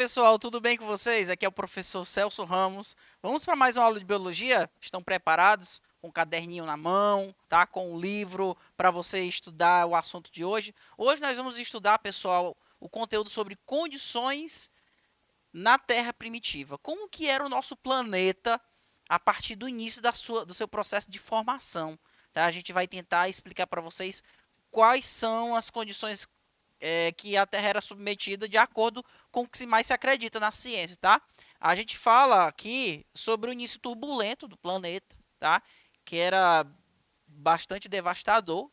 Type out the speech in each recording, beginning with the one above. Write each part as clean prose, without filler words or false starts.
pessoal, tudo bem com vocês? Aqui é o professor Celso Ramos. Vamos para mais uma aula de biologia? Estão preparados? Com um caderninho na mão, tá? Com um livro para você estudar o assunto de hoje. Hoje nós vamos estudar, pessoal, o conteúdo sobre condições na Terra primitiva. Como que era o nosso planeta a partir do início do seu processo de formação, tá? A gente vai tentar explicar para vocês quais são as condições que a Terra era submetida de acordo com o que mais se acredita na ciência, tá? A gente fala aqui sobre o início turbulento do planeta, tá? Que era bastante devastador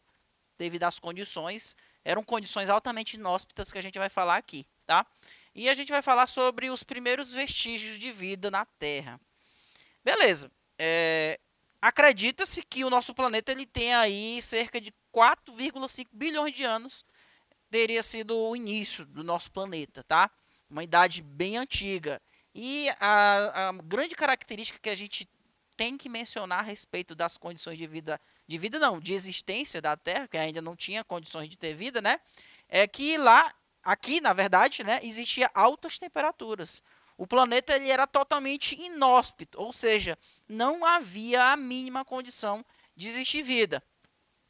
devido às condições. Eram condições altamente inóspitas que a gente vai falar aqui, tá? E a gente vai falar sobre os primeiros vestígios de vida na Terra. Beleza. Acredita-se que o nosso planeta ele tem aí cerca de 4,5 bilhões de anos teria sido o início do nosso planeta, tá? Uma idade bem antiga. E a grande característica que a gente tem que mencionar a respeito das condições de vida não, de existência da Terra, que ainda não tinha condições de ter vida, né? É que aqui, na verdade, né, existia altas temperaturas. O planeta ele era totalmente inóspito, ou seja, não havia a mínima condição de existir vida.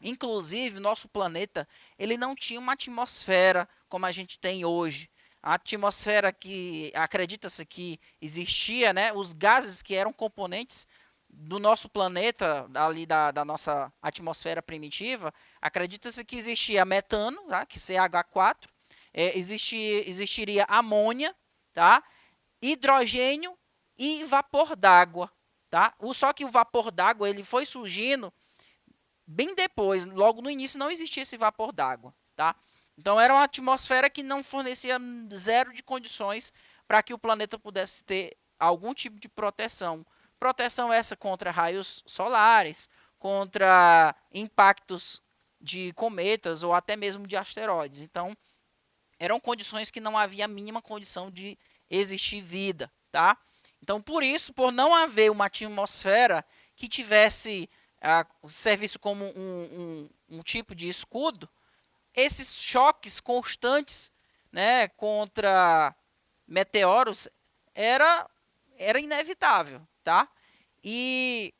Inclusive, o nosso planeta ele não tinha uma atmosfera como a gente tem hoje. A atmosfera que acredita-se que existia, né, os gases que eram componentes do nosso planeta, ali da nossa atmosfera primitiva, acredita-se que existia metano, tá, que CH4, existiria amônia, tá, hidrogênio e vapor d'água. Tá? Só que o vapor d'água ele foi surgindo bem depois, logo no início não existia esse vapor d'água, tá? Então era uma atmosfera que não fornecia zero de condições para que o planeta pudesse ter algum tipo de proteção. Proteção essa contra raios solares, contra impactos de cometas ou até mesmo de asteroides. Então eram condições que não havia a mínima condição de existir vida, tá? Então por isso, por não haver uma atmosfera que tivesse serviço como um tipo de escudo, esses choques constantes, né, contra meteoros era inevitável, tá? E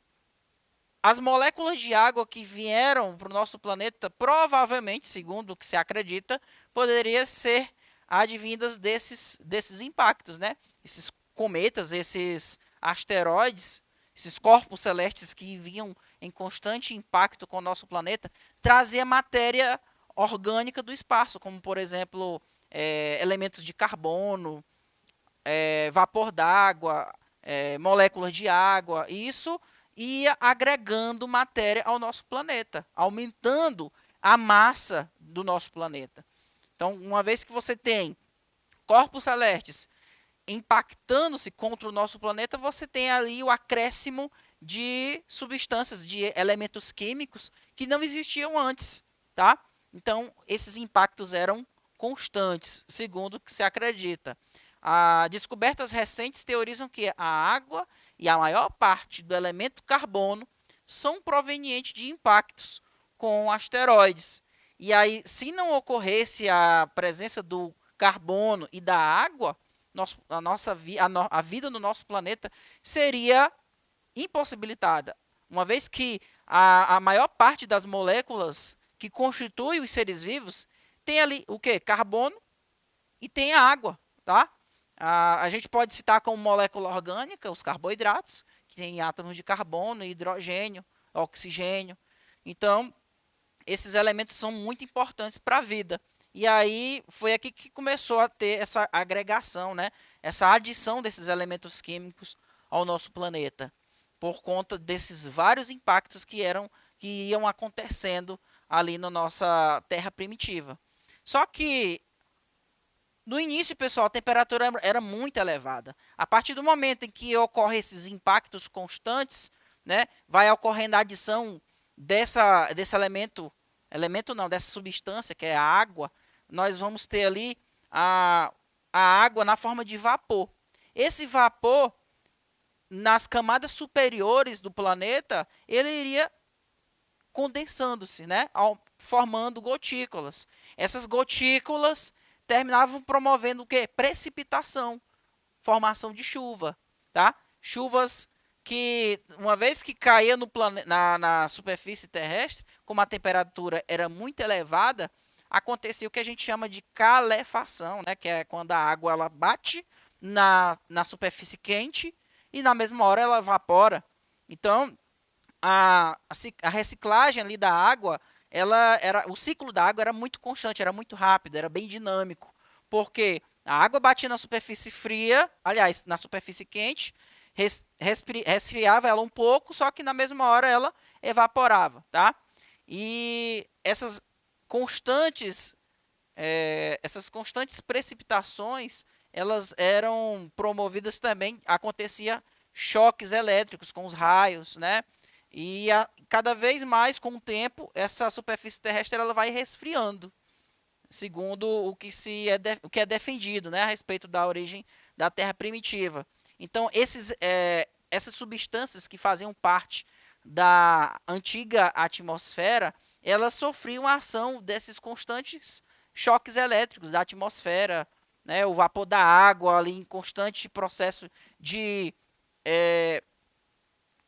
as moléculas de água que vieram para o nosso planeta, provavelmente, segundo o que se acredita, poderiam ser advindas desses impactos, né? Esses cometas, esses asteroides, esses corpos celestes que vinham em constante impacto com o nosso planeta, trazia matéria orgânica do espaço, como, por exemplo, elementos de carbono, vapor d'água, moléculas de água. Isso ia agregando matéria ao nosso planeta, aumentando a massa do nosso planeta. Então, uma vez que você tem corpos celestes impactando-se contra o nosso planeta, você tem ali o acréscimo de substâncias, de elementos químicos que não existiam antes, tá? Então, esses impactos eram constantes, segundo o que se acredita. Descobertas recentes teorizam que a água e a maior parte do elemento carbono são provenientes de impactos com asteroides. E aí, se não ocorresse a presença do carbono e da água, a vida no nosso planeta seria impossibilitada, uma vez que a maior parte das moléculas que constituem os seres vivos tem ali o que? Carbono e tem a água, tá? A gente pode citar como molécula orgânica os carboidratos, que tem átomos de carbono, hidrogênio, oxigênio. Então, esses elementos são muito importantes para a vida. E aí foi aqui que começou a ter essa agregação, né? Essa adição desses elementos químicos ao nosso planeta, por conta desses vários impactos que iam acontecendo ali na nossa Terra primitiva. Só que no início, pessoal, a temperatura era muito elevada. A partir do momento em que ocorrem esses impactos constantes, né, vai ocorrendo a adição desse elemento não, dessa substância, que é a água, nós vamos ter ali a água na forma de vapor. Esse vapor, nas camadas superiores do planeta, ele iria condensando-se, né, formando gotículas. Essas gotículas terminavam promovendo o quê? Precipitação. formação de chuva, tá? Chuvas que, uma vez que caía na superfície terrestre, como a temperatura era muito elevada, acontecia o que a gente chama de calefação, né? Que é quando a água ela bate na superfície quente e na mesma hora ela evapora. Então, a reciclagem ali da água, o ciclo da água era muito constante, era muito rápido, era bem dinâmico, porque a água batia na superfície fria, aliás, na superfície quente, resfriava ela um pouco, só que na mesma hora ela evaporava, tá? E essas constantes precipitações, elas eram promovidas também, acontecia choques elétricos com os raios, né? E cada vez mais, com o tempo, essa superfície terrestre ela vai resfriando, segundo o que é defendido, né, a respeito da origem da Terra primitiva. Então, essas substâncias que faziam parte da antiga atmosfera, elas sofriam a ação desses constantes choques elétricos da atmosfera, né, o vapor da água ali em constante processo de é,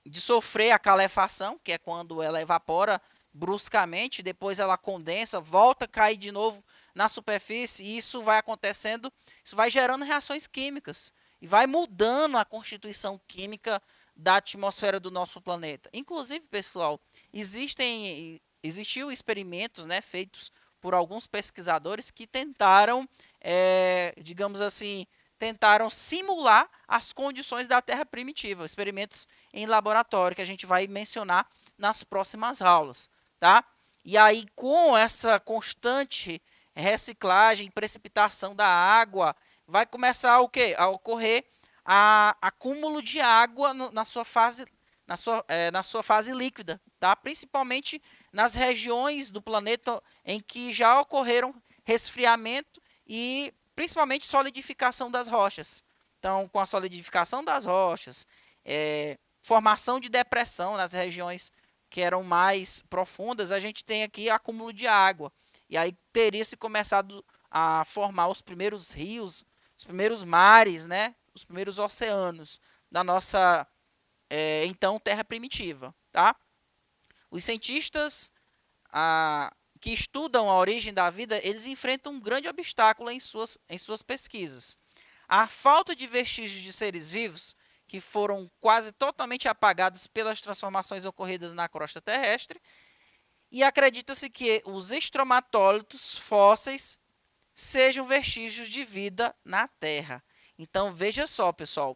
de sofrer a calefação, que é quando ela evapora bruscamente, depois ela condensa, volta a cair de novo na superfície, e isso vai acontecendo, isso vai gerando reações químicas e vai mudando a constituição química da atmosfera do nosso planeta. Inclusive, pessoal, existiu experimentos, né, feitos por alguns pesquisadores que tentaram, digamos assim, tentaram simular as condições da Terra primitiva, experimentos em laboratório que a gente vai mencionar nas próximas aulas, tá? E aí, com essa constante reciclagem e precipitação da água, vai começar o quê? A ocorrer acúmulo de água na sua fase líquida, tá? Principalmente nas regiões do planeta em que já ocorreram resfriamento e principalmente solidificação das rochas. Então, com a solidificação das rochas, formação de depressão nas regiões que eram mais profundas, a gente tem aqui acúmulo de água. E aí teria se começado a formar os primeiros rios, os primeiros mares, né? Os primeiros oceanos da nossa então Terra primitiva, tá? Os cientistas que estudam a origem da vida, eles enfrentam um grande obstáculo em suas pesquisas. A falta de vestígios de seres vivos, que foram quase totalmente apagados pelas transformações ocorridas na crosta terrestre, e acredita-se que os estromatólitos fósseis sejam vestígios de vida na Terra. Então, veja só, pessoal,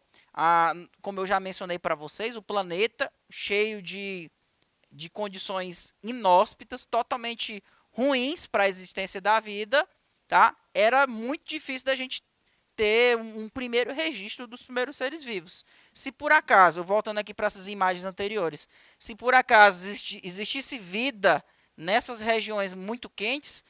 como eu já mencionei para vocês, o planeta cheio de condições inóspitas, totalmente ruins para a existência da vida, tá? Era muito difícil da gente ter um primeiro registro dos primeiros seres vivos. Se por acaso, voltando aqui para essas imagens anteriores, se por acaso existisse vida nessas regiões muito quentes,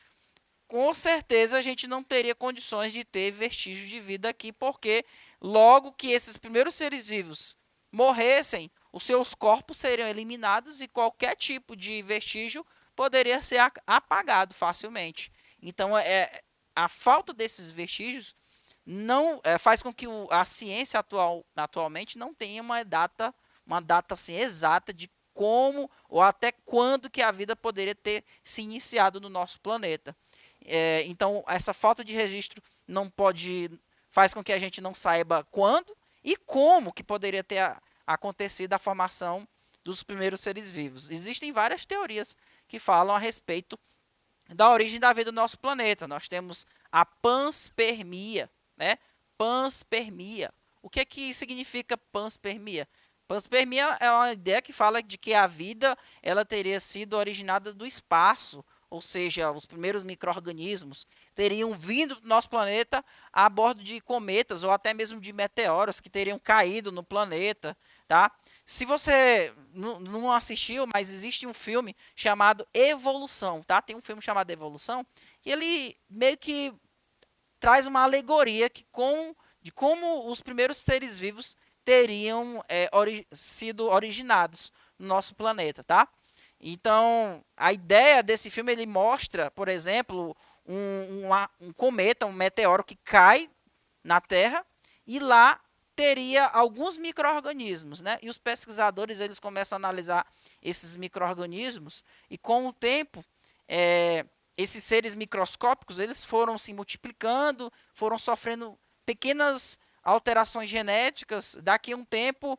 com certeza a gente não teria condições de ter vestígios de vida aqui, porque logo que esses primeiros seres vivos morressem, os seus corpos seriam eliminados e qualquer tipo de vestígio poderia ser apagado facilmente. Então, a falta desses vestígios não faz com que a ciência atualmente não tenha uma data assim, exata de como ou até quando que a vida poderia ter se iniciado no nosso planeta. Então, essa falta de registro faz com que a gente não saiba quando e como que poderia ter acontecido a formação dos primeiros seres vivos. Existem várias teorias que falam a respeito da origem da vida do nosso planeta. Nós temos a panspermia, né? Panspermia. O que significa panspermia? Panspermia é uma ideia que fala de que a vida ela teria sido originada do espaço, ou seja, os primeiros micro-organismos teriam vindo do nosso planeta a bordo de cometas ou até mesmo de meteoros que teriam caído no planeta, tá? Se você não assistiu, mas existe um filme chamado Evolução, tá? Tem um filme chamado Evolução e ele meio que traz uma alegoria de como os primeiros seres vivos teriam sido originados no nosso planeta, tá? Então, a ideia desse filme, ele mostra, por exemplo, um cometa, um meteoro que cai na Terra e lá teria alguns micro-organismos, né? E os pesquisadores eles começam a analisar esses micro-organismos e com o tempo esses seres microscópicos eles foram se multiplicando, foram sofrendo pequenas alterações genéticas. Daqui a um tempo,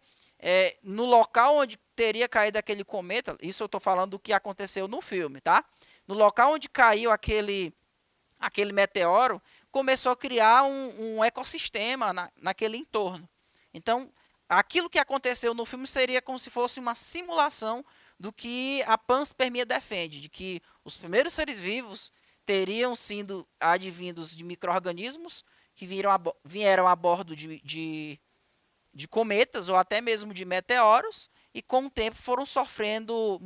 no local onde teria caído aquele cometa, isso eu estou falando do que aconteceu no filme, tá? No local onde caiu aquele meteoro, começou a criar um ecossistema naquele entorno. Então, aquilo que aconteceu no filme seria como se fosse uma simulação do que a panspermia defende, de que os primeiros seres vivos teriam sido advindos de micro-organismos que vieram a bordo de cometas ou até mesmo de meteoros e com o tempo foram sofrendo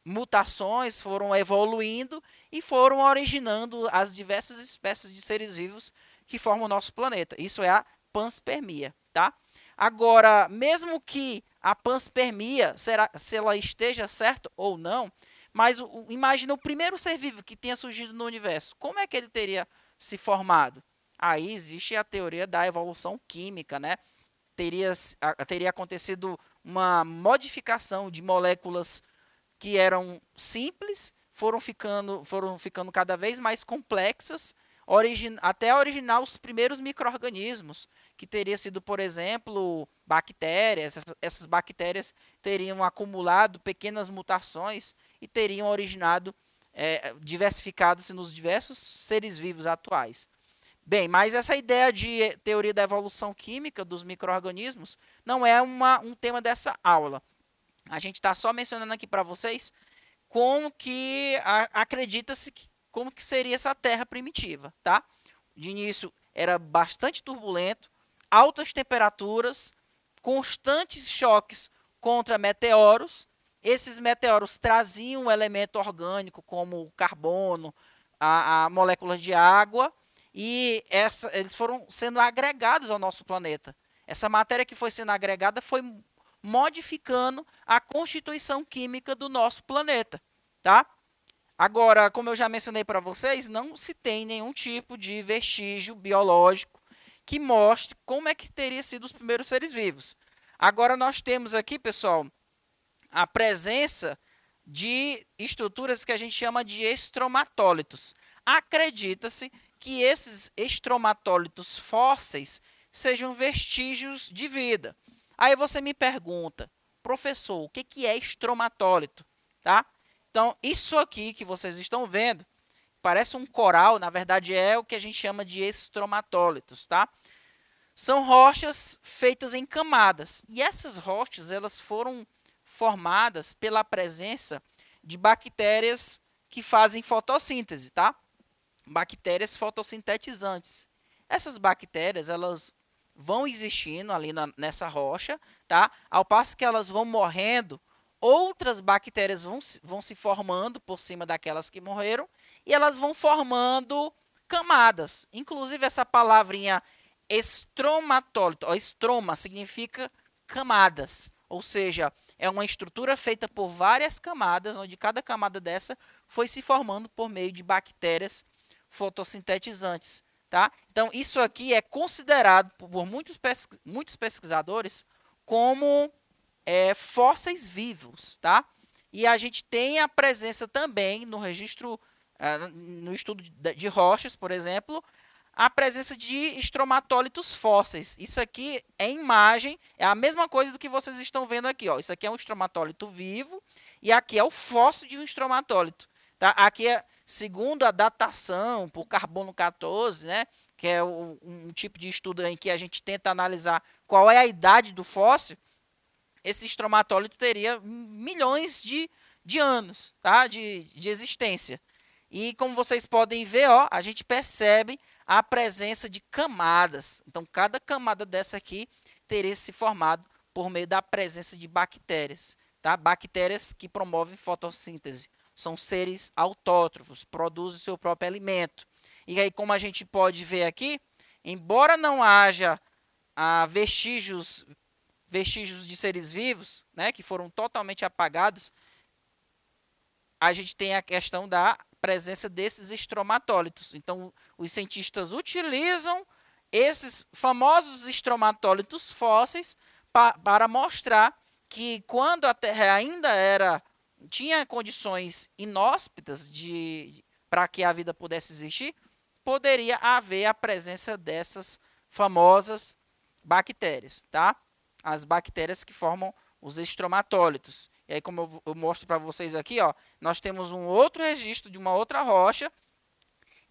mutações, foram evoluindo e foram originando as diversas espécies de seres vivos que formam o nosso planeta. Isso é a panspermia, tá? Agora, mesmo que a panspermia, se ela esteja certa ou não, mas imagina o primeiro ser vivo que tenha surgido no universo. Como é que ele teria se formado? Aí existe a teoria da evolução química, né? Teria acontecido uma modificação de moléculas que eram simples, foram ficando cada vez mais complexas, até originar os primeiros micro-organismos, que teria sido, por exemplo, bactérias. Essas bactérias teriam acumulado pequenas mutações e teriam originado, diversificado-se nos diversos seres vivos atuais. Bem, mas essa ideia de teoria da evolução química dos micro-organismos não é um tema dessa aula. A gente está só mencionando aqui para vocês como que acredita-se como que seria essa Terra primitiva, tá? De início era bastante turbulento, altas temperaturas, constantes choques contra meteoros. Esses meteoros traziam um elemento orgânico como o carbono, a moléculas de água, e eles foram sendo agregados ao nosso planeta. Essa matéria que foi sendo agregada foi modificando a constituição química do nosso planeta, tá? Agora, como eu já mencionei para vocês, não se tem nenhum tipo de vestígio biológico que mostre como é que teria sido os primeiros seres vivos. Agora nós temos aqui, pessoal, a presença de estruturas que a gente chama de estromatólitos. Acredita-se que esses estromatólitos fósseis sejam vestígios de vida. Aí você me pergunta, professor, o que é estromatólito? Tá? Então, isso aqui que vocês estão vendo, parece um coral, na verdade é o que a gente chama de estromatólitos, tá? São rochas feitas em camadas, e essas rochas elas foram formadas pela presença de bactérias que fazem fotossíntese, tá? Bactérias fotossintetizantes. Essas bactérias, elas vão existindo ali nessa rocha, tá? Ao passo que elas vão morrendo, outras bactérias vão se formando por cima daquelas que morreram e elas vão formando camadas. Inclusive essa palavrinha estromatólito, ó, estroma significa camadas, ou seja, é uma estrutura feita por várias camadas, onde cada camada dessa foi se formando por meio de bactérias fotossintetizantes. Tá? Então, isso aqui é considerado por muitos pesquisadores como fósseis vivos. Tá? E a gente tem a presença também no registro, no estudo de rochas, por exemplo, a presença de estromatólitos fósseis. Isso aqui é imagem, é a mesma coisa do que vocês estão vendo aqui. Ó. Isso aqui é um estromatólito vivo e aqui é o fóssil de um estromatólito. Tá? Aqui é segundo a datação por carbono 14, né, que é um tipo de estudo em que a gente tenta analisar qual é a idade do fóssil, esse estromatólito teria milhões de anos, tá, de existência. E como vocês podem ver, ó, a gente percebe a presença de camadas. Então, cada camada dessa aqui teria se formado por meio da presença de bactérias. Tá? Bactérias que promovem fotossíntese. São seres autótrofos, produzem seu próprio alimento. E aí, como a gente pode ver aqui, embora não haja vestígios de seres vivos, né, que foram totalmente apagados, a gente tem a questão da presença desses estromatólitos. Então, os cientistas utilizam esses famosos estromatólitos fósseis para mostrar que quando a Terra ainda tinha condições inóspitas para que a vida pudesse existir, poderia haver a presença dessas famosas bactérias, tá? As bactérias que formam os estromatólitos. E aí, como eu mostro para vocês aqui, ó, nós temos um outro registro de uma outra rocha.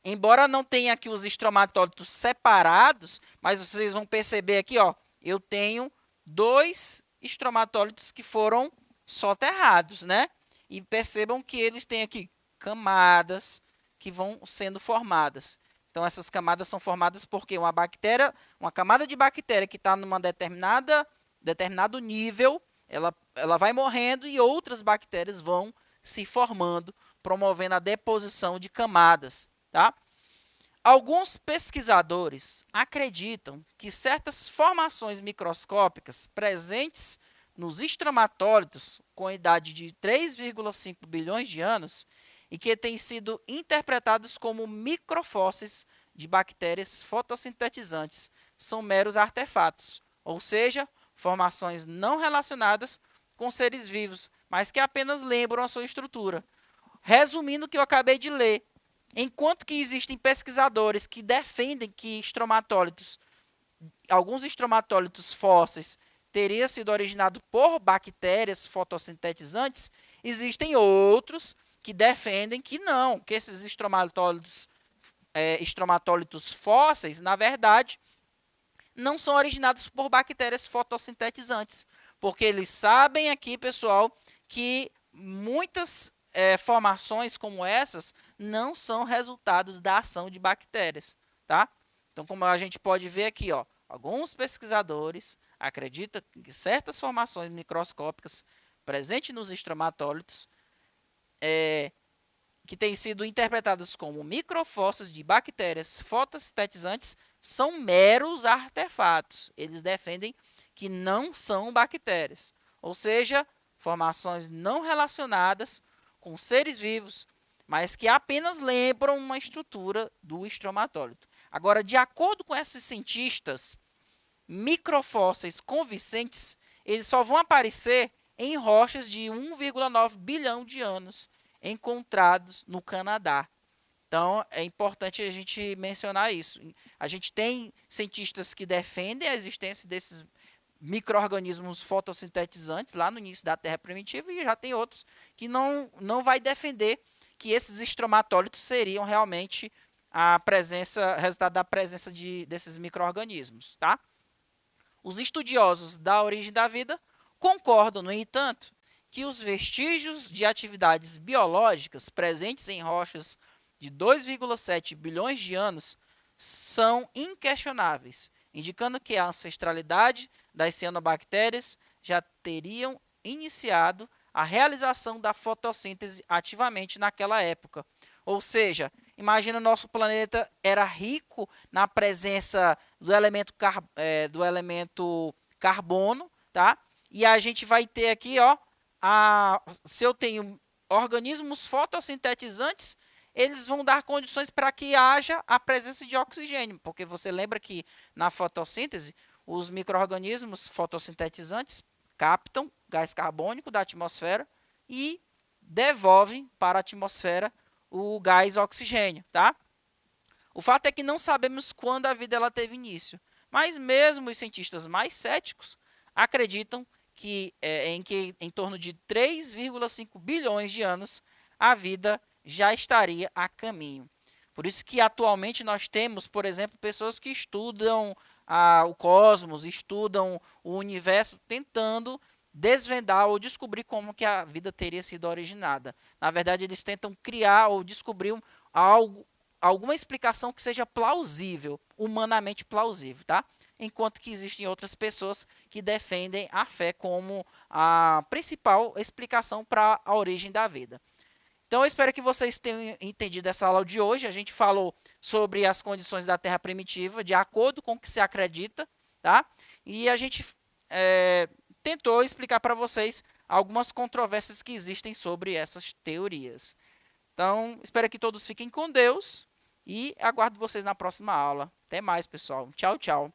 Embora não tenha aqui os estromatólitos separados, mas vocês vão perceber aqui, ó, eu tenho 2 estromatólitos que foram soterrados, né? E percebam que eles têm aqui camadas que vão sendo formadas. Então, essas camadas são formadas porque uma camada de bactéria que está numa determinado nível, ela vai morrendo e outras bactérias vão se formando, promovendo a deposição de camadas. Tá? Alguns pesquisadores acreditam que certas formações microscópicas presentes nos estromatólitos com idade de 3,5 bilhões de anos e que têm sido interpretados como microfósseis de bactérias fotossintetizantes são meros artefatos, ou seja, formações não relacionadas com seres vivos, mas que apenas lembram a sua estrutura. Resumindo o que eu acabei de ler, enquanto que existem pesquisadores que defendem que alguns estromatólitos fósseis teriam sido originados por bactérias fotossintetizantes, existem outros que defendem que não, que esses estromatólitos fósseis, na verdade, não são originados por bactérias fotossintetizantes, porque eles sabem aqui, pessoal, que muitas formações como essas não são resultados da ação de bactérias, tá? Então, como a gente pode ver aqui, ó, alguns pesquisadores acreditam que certas formações microscópicas presentes nos estromatólitos que têm sido interpretadas como microfósseis de bactérias fotossintetizantes são meros artefatos. Eles defendem que não são bactérias, ou seja, formações não relacionadas com seres vivos, mas que apenas lembram uma estrutura do estromatólito. Agora, de acordo com esses cientistas, microfósseis convincentes, eles só vão aparecer em rochas de 1,9 bilhão de anos encontrados no Canadá. Então, é importante a gente mencionar isso. A gente tem cientistas que defendem a existência desses micro-organismos fotossintetizantes lá no início da Terra primitiva e já tem outros que não vai defender que esses estromatólitos seriam realmente resultado da presença desses micro-organismos, tá? Os estudiosos da origem da vida concordam, no entanto, que os vestígios de atividades biológicas presentes em rochas de 2,7 bilhões de anos são inquestionáveis, indicando que a ancestralidade das cianobactérias já teriam iniciado a realização da fotossíntese ativamente naquela época. Ou seja, imagina o nosso planeta era rico na presença do elemento carbono, tá? E a gente vai ter aqui, ó, se eu tenho organismos fotossintetizantes, eles vão dar condições para que haja a presença de oxigênio, porque você lembra que na fotossíntese, os micro-organismos fotossintetizantes captam gás carbônico da atmosfera e devolvem para a atmosfera o gás oxigênio, tá? O fato é que não sabemos quando a vida ela teve início, mas mesmo os cientistas mais céticos acreditam que em torno de 3,5 bilhões de anos a vida já estaria a caminho. Por isso que atualmente nós temos, por exemplo, pessoas que estudam o cosmos, estudam o universo, tentando desvendar ou descobrir como que a vida teria sido originada. Na verdade, eles tentam criar ou descobrir alguma explicação que seja plausível, humanamente plausível, tá? Enquanto que existem outras pessoas que defendem a fé como a principal explicação para a origem da vida. Então, eu espero que vocês tenham entendido essa aula de hoje. A gente falou sobre as condições da Terra primitiva, de acordo com o que se acredita, tá? E a gente tentou explicar para vocês algumas controvérsias que existem sobre essas teorias. Então, espero que todos fiquem com Deus E aguardo vocês na próxima aula. Até mais, pessoal. Tchau, tchau.